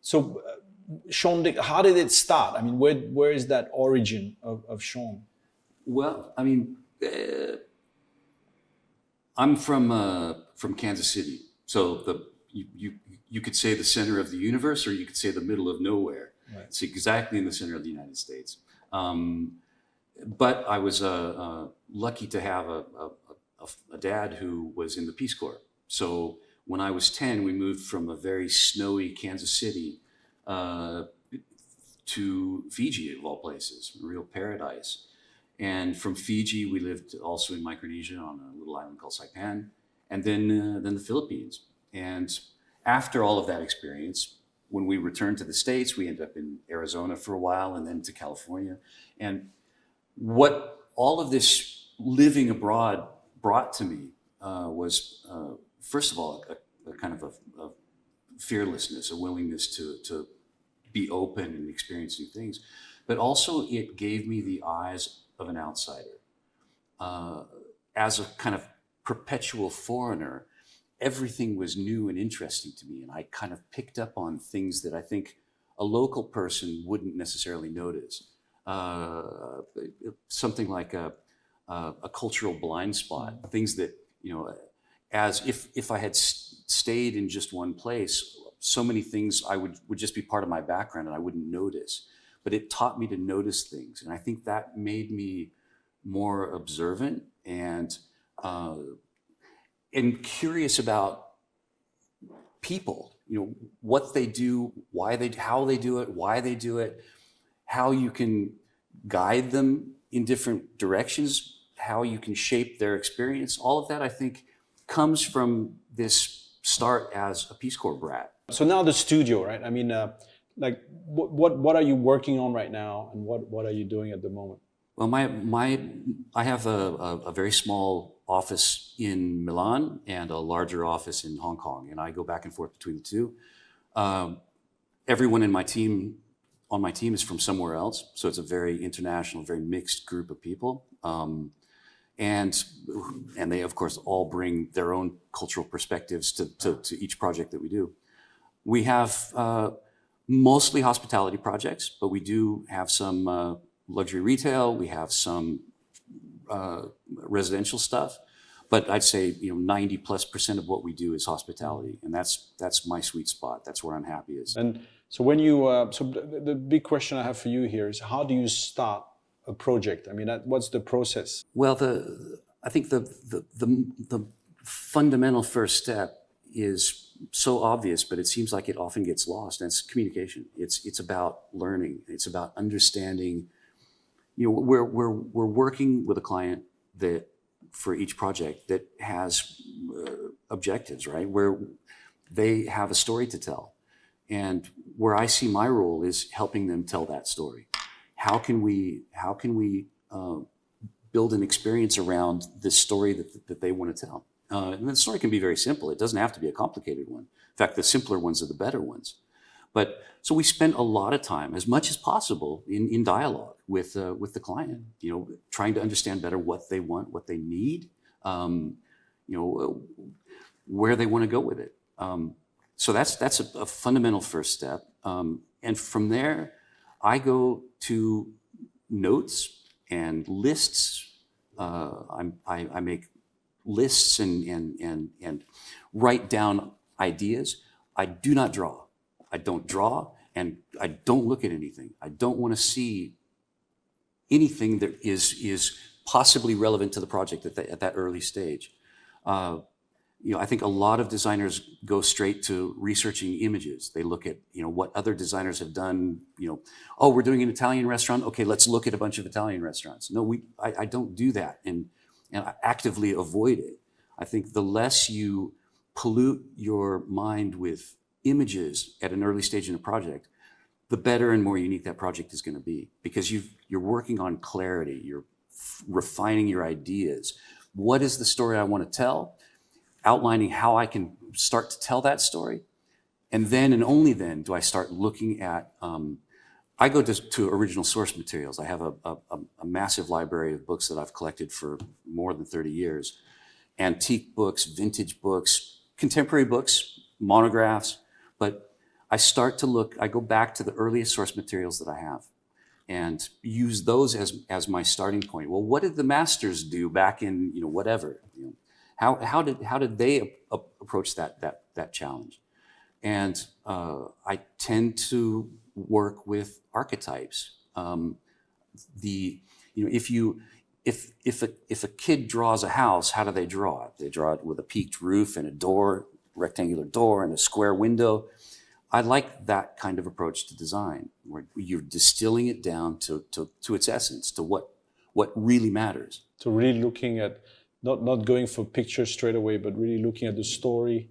So, Sean Dix, how did it start? I mean, where is that origin of Sean? Well, I mean, I'm from Kansas City, so you could say the center of the universe, or you could say the middle of nowhere. Right. It's exactly in the center of the United States. But I was lucky to have a dad who was in the Peace Corps. So when I was 10, we moved from a very snowy Kansas City to Fiji, of all places, a real paradise. And from Fiji, we lived also in Micronesia on a little island called Saipan, and then the Philippines. And after all of that experience, when we returned to the States, we ended up in Arizona for a while and then to California. And what all of this living abroad brought to me was, first of all, a kind of a fearlessness, a willingness to be open and experience new things. But also it gave me the eyes of an outsider. As a kind of perpetual foreigner, everything was new and interesting to me, and I kind of picked up on things that I think a local person wouldn't necessarily notice. Something like a cultural blind spot, things that, you know, as if I had stayed in just one place, so many things would just be part of my background and I wouldn't notice. But it taught me to notice things, and I think that made me more observant and curious about people. You know, what they do, how they do it, why they do it, how you can guide them in different directions, how you can shape their experience. All of that, I think, comes from this start as a Peace Corps brat. So now the studio, right? I mean, like what are you working on right now, and what are you doing at the moment? Well, I have a very small office in Milan and a larger office in Hong Kong, and I go back and forth between the two. Everyone on my team is from somewhere else, so it's a very international, very mixed group of people, and they of course all bring their own cultural perspectives to each project that we do. We have mostly hospitality projects, but we do have some luxury retail. We have some residential stuff, but I'd say 90+% of what we do is hospitality, and that's my sweet spot. That's where I'm happiest. And so when you so the big question I have for you here is, how do you start a project? I mean, what's the process? Well, I think the fundamental first step is so obvious, but it seems like it often gets lost, and it's communication. It's about learning. It's about understanding. You know, we're working with a client that for each project that has objectives, right? Where they have a story to tell, and where I see my role is helping them tell that story. How can we build an experience around this story that they want to tell? And the story can be very simple. It doesn't have to be a complicated one. In fact, the simpler ones are the better ones. But so we spend a lot of time, as much as possible, in dialogue with the client. You know, trying to understand better what they want, what they need, where they want to go with it. So that's a fundamental first step. And from there, I go to notes and lists. I make lists and write down ideas. I do not draw. I don't draw, and I don't look at anything. I don't want to see anything that is possibly relevant to the project at that early stage. I think a lot of designers go straight to researching images. They look at what other designers have done. Oh, we're doing an Italian restaurant. Okay, let's look at a bunch of Italian restaurants. No, I don't do that, and I actively avoid it. I think the less you pollute your mind with images at an early stage in a project, the better and more unique that project is going to be, because you're working on clarity. You're refining your ideas. What is the story I want to tell? Outlining how I can start to tell that story. And then and only then do I start looking at, I go to original source materials. I have a massive library of books that I've collected for more than 30 years. Antique books, vintage books, contemporary books, monographs. But I go back to the earliest source materials that I have and use those as my starting point. Well, what did the masters do back in, whatever? How did they approach that challenge? And I tend to work with archetypes. If a kid draws a house, how do they draw it? They draw it with a peaked roof and a door, rectangular door, and a square window. I like that kind of approach to design, where you're distilling it down to its essence, to what really matters. So really looking at, not going for pictures straight away, but really looking at the story,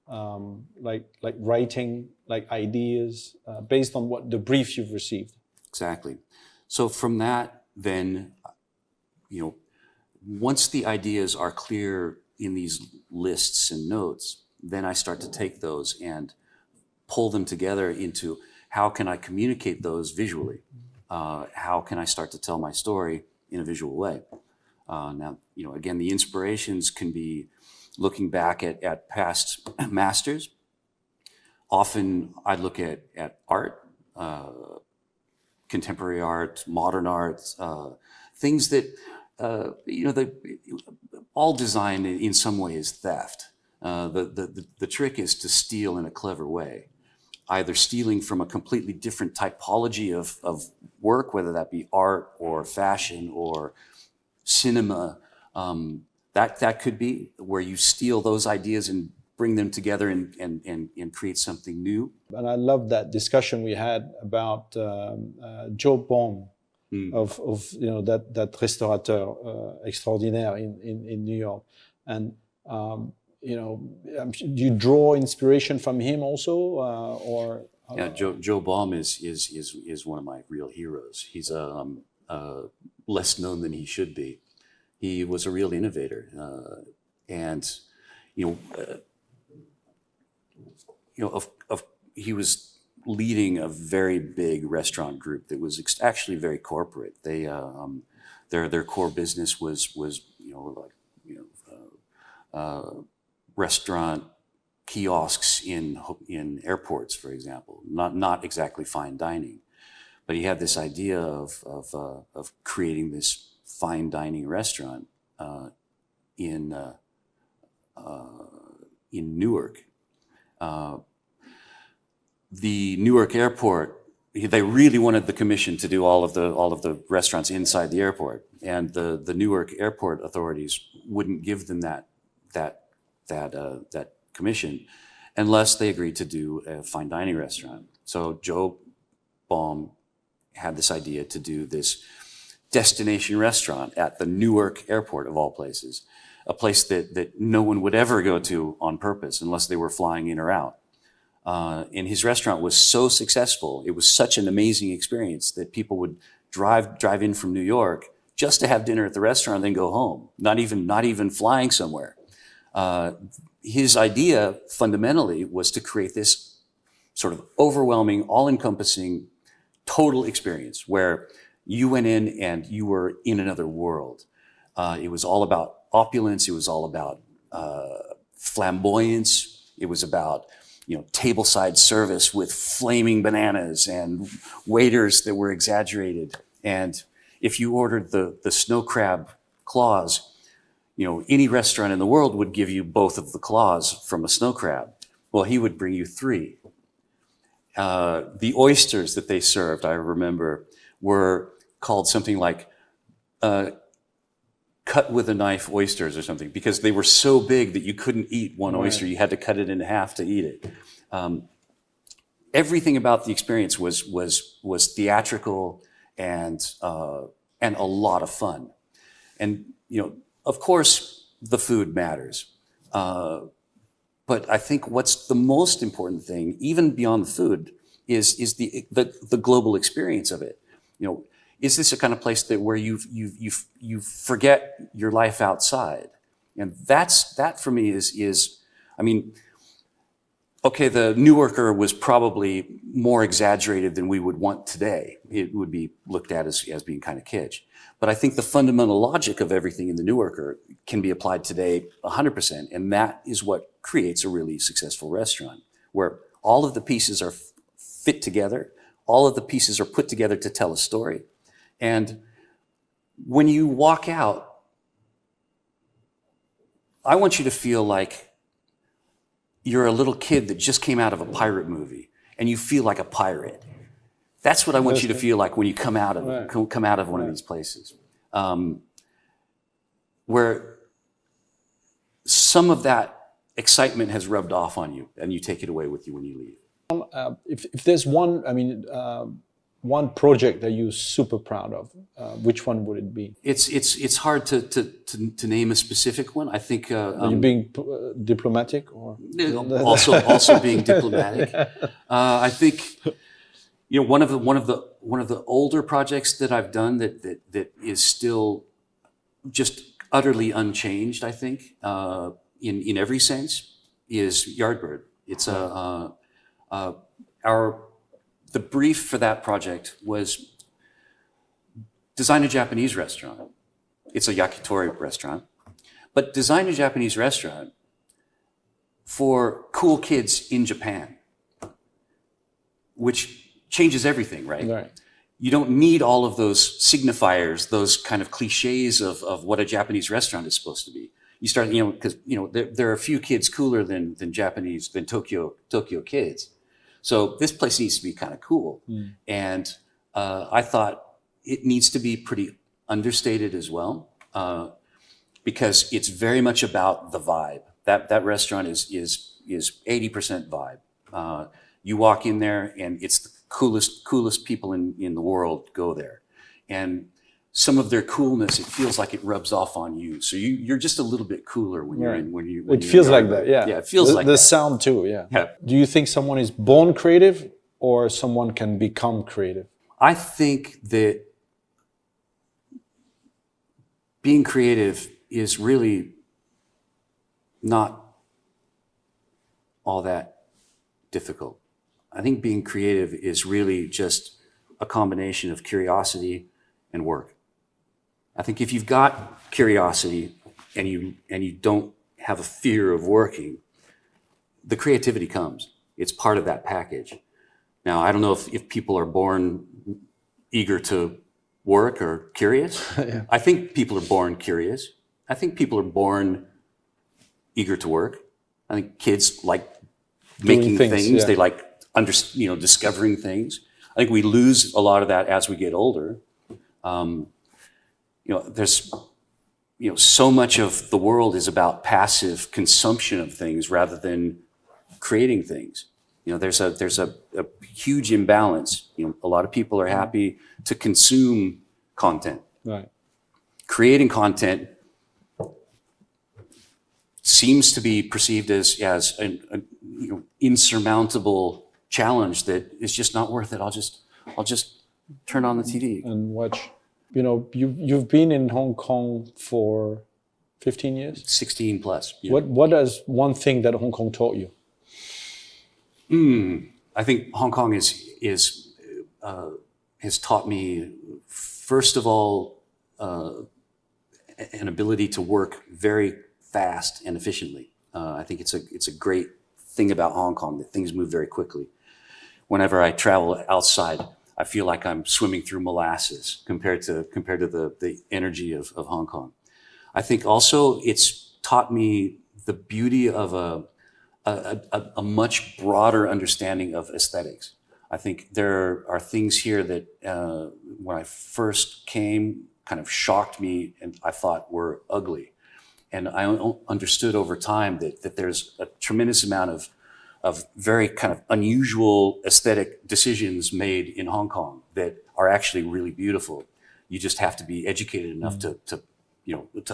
like writing, like ideas, based on what the brief you've received. Exactly. So from that, then, once the ideas are clear in these lists and notes, then I start to take those and pull them together into how can I communicate those visually? How can I start to tell my story in a visual way? Now, again, the inspirations can be looking back at past masters. Often I look at art, contemporary art, modern art, things that, all design in some way is theft. The trick is to steal in a clever way, either stealing from a completely different typology of work, whether that be art or fashion or cinema. That could be where you steal those ideas and bring them together and create something new. And I love that discussion we had about Joe Baum, of that restaurateur extraordinaire in New York. And you draw inspiration from him also, or? Yeah, Joe Baum is one of my real heroes. He's less known than he should be. He was a real innovator, he was leading a very big restaurant group that was actually very corporate. They their core business was restaurant kiosks in airports, for example. Not exactly fine dining, but he had this idea of creating this fine dining restaurant in Newark. The Newark airport, they really wanted the commission to do all of the restaurants inside the airport, and the Newark airport authorities wouldn't give them that commission unless they agreed to do a fine dining restaurant. So Joe Baum had this idea to do this destination restaurant at the Newark airport, of all places, a place that no one would ever go to on purpose unless they were flying in or out. And his restaurant was so successful, it was such an amazing experience that people would drive in from New York just to have dinner at the restaurant and then go home, not even flying somewhere. His idea fundamentally was to create this sort of overwhelming, all-encompassing, total experience where you went in and you were in another world. It was all about opulence. It was all about flamboyance. It was about tableside service with flaming bananas and waiters that were exaggerated. And if you ordered the snow crab claws, any restaurant in the world would give you both of the claws from a snow crab. Well, he would bring you 3. The oysters that they served, I remember, were called something like cut with a knife oysters or something, because they were so big that you couldn't eat one oyster. You had to cut it in half to eat it. Everything about the experience was theatrical and a lot of fun. And of course, the food matters. But I think what's the most important thing, even beyond the food, is the global experience of it. Is this a kind of place where you forget your life outside? And that for me is I mean, okay, the Newarker was probably more exaggerated than we would want today. It would be looked at as being kind of kitsch. But I think the fundamental logic of everything in the Newarker can be applied today 100%. And that is what creates a really successful restaurant, where all of the pieces fit together. All of the pieces are put together to tell a story. And when you walk out, I want you to feel like you're a little kid that just came out of a pirate movie and you feel like a pirate. That's what I want you to feel like when you come out of one of these places, where some of that excitement has rubbed off on you and you take it away with you when you leave. If there's one, one project that you're super proud of, which one would it be? It's hard to name a specific one. I think Are you being diplomatic, or also being diplomatic. I think one of the older projects that I've done that is still just utterly unchanged, I think, in every sense, is Yardbird. It's the brief for that project was design a Japanese restaurant. It's a yakitori restaurant, but design a Japanese restaurant for cool kids in Japan, which changes everything, right? Right. You don't need all of those signifiers, those kind of cliches of what a Japanese restaurant is supposed to be. You start, because there are a few kids cooler than Tokyo kids. So this place needs to be kind of cool. And I thought it needs to be pretty understated as well, because it's very much about the vibe. That restaurant is 80% vibe. You walk in there and it's the coolest people in the world go there. And some of their coolness, it feels like it rubs off on you. So you're just a little bit cooler when you're in. It feels like that, yeah. Yeah, it feels like that. The sound too, yeah. Do you think someone is born creative or someone can become creative? I think that being creative is really not all that difficult. I think being creative is really just a combination of curiosity and work. I think if you've got curiosity and you don't have a fear of working, the creativity comes. It's part of that package. Now, I don't know if people are born eager to work or curious. Yeah. I think people are born curious. I think people are born eager to work. I think kids like making things. Yeah. They like discovering things. I think we lose a lot of that as we get older. There's so much of the world is about passive consumption of things rather than creating things. There's a huge imbalance. A lot of people are happy to consume content. Right. Creating content seems to be perceived as an insurmountable challenge that is just not worth it. I'll just turn on the TV and watch. You've been in Hong Kong for 15 years? 16 plus. Yeah. What is one thing that Hong Kong taught you? I think Hong Kong has taught me, first of all, an ability to work very fast and efficiently. I think it's a great thing about Hong Kong that things move very quickly. Whenever I travel outside, I feel like I'm swimming through molasses compared to the energy of Hong Kong. I think also it's taught me the beauty of a much broader understanding of aesthetics. I think there are things here that when I first came kind of shocked me and I thought were ugly. And I understood over time that there's a tremendous amount of very kind of unusual aesthetic decisions made in Hong Kong that are actually really beautiful. You just have to be educated enough to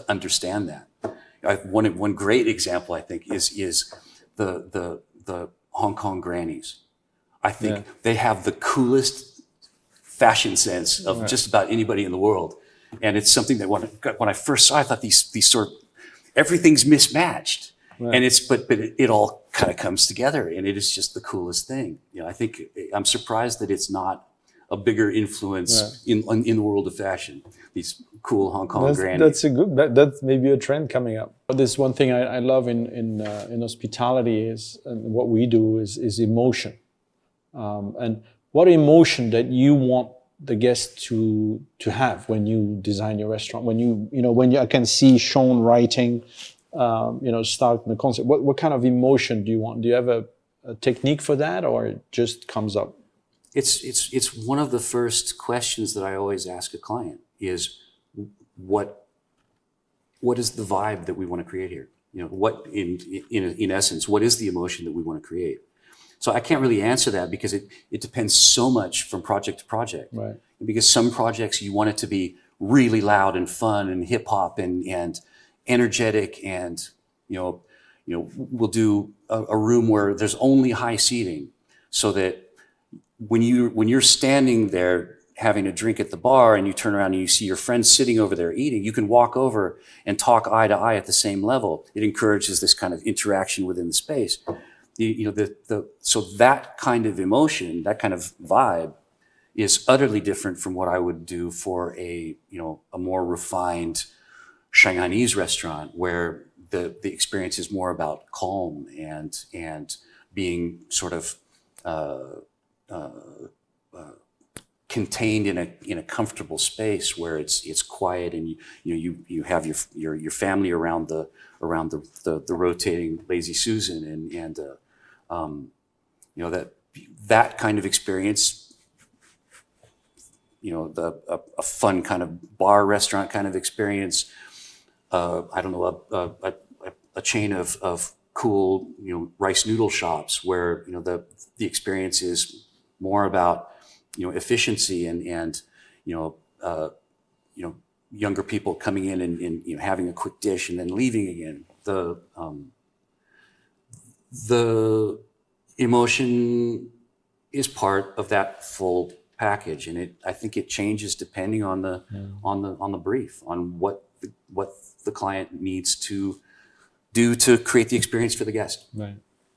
understand that. One great example, I think, is the Hong Kong grannies. I think they have the coolest fashion sense of just about anybody in the world. And it's something that when I first saw it, I thought these sort of, everything's mismatched. Right. And but it all kind of comes together, and it is just the coolest thing. I think I'm surprised that it's not a bigger influence in the world of fashion. These cool Hong Kong grannies. That's maybe a trend coming up. But there's one thing I love in hospitality is, and what we do is emotion. And what emotion that you want the guest to have when you design your restaurant? When I can see Sean writing, starting the concept. What kind of emotion do you want? Do you have a technique for that, or it just comes up? It's one of the first questions that I always ask a client is, what is the vibe that we want to create here? What in essence, what is the emotion that we want to create? So I can't really answer that because it depends so much from project to project. Right. Because some projects you want it to be really loud and fun and hip hop and energetic, and we'll do a room where there's only high seating, so that when you're standing there having a drink at the bar and you turn around and you see your friend sitting over there eating, you can walk over and talk eye to eye at the same level. It encourages this kind of interaction within the space. So that kind of emotion, that kind of vibe, is utterly different from what I would do for a more refined Shanghainese restaurant, where the experience is more about calm and being sort of contained in a comfortable space where it's quiet, and you have your family around the rotating Lazy Susan, and that kind of experience, a fun kind of bar restaurant kind of experience. I don't know, a chain of cool rice noodle shops where the experience is more about efficiency and younger people coming in and having a quick dish and then leaving again. The emotion is part of that full package, and I think it changes depending on the brief, on what the client needs to do to create the experience for the guest. Right.